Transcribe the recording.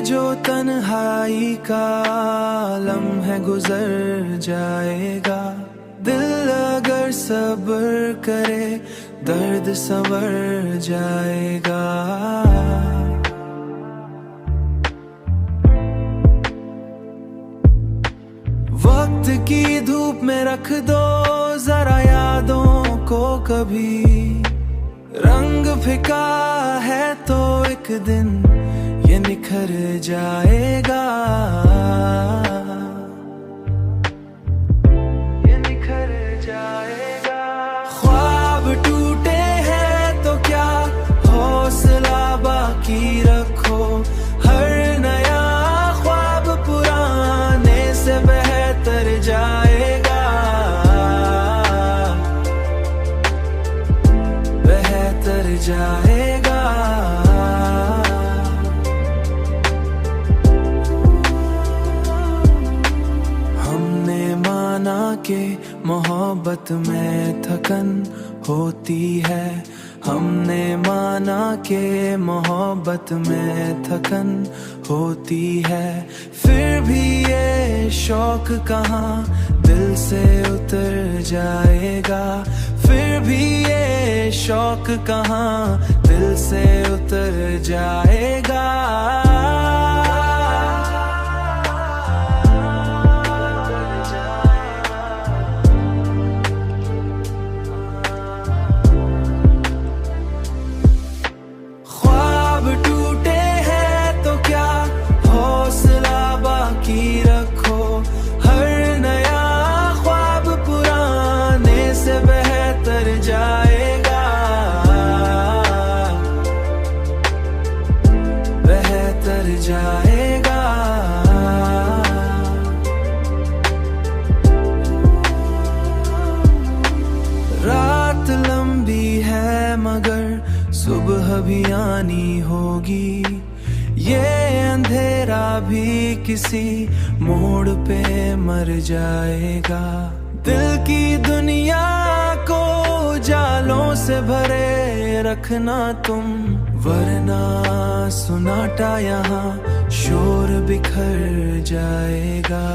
जो तन्हाई का लम्हा गुजर जाएगा। दिल अगर सब्र करे दर्द संवर जाएगा। वक्त की धूप में रख दो जरा यादों को कभी। रंग फिका है तो एक दिन ये निखर जाएगा। ये निखर जाएगा। ख्वाब टूटे हैं तो क्या हौसला बाकी रखो। हर नया ख्वाब पुराने से बेहतर जाएगा। बेहतर जाएगा। हमने माना कि मोहब्बत में थकन होती है। हमने माना कि मोहब्बत में थकन होती है। फिर भी ये शौक कहाँ दिल से उतर जाएगा। फिर भी ये शौक कहाँ दिल से उतर जाएगा। ख्वाब टूटे हैं तो क्या हौसला बाकी रखो। हर नया ख्वाब पुराने से बेहतर जाएगा। बेहतर जाएगा। रात लंबी है मगर सुबह भी आनी होगी। ये अंधेरा भी किसी मोड़ पे मर जाएगा। दिल की दुनिया को जालों से भरे रखना तुम, वरना सुनाटा यहाँ शोर बिखर जाएगा।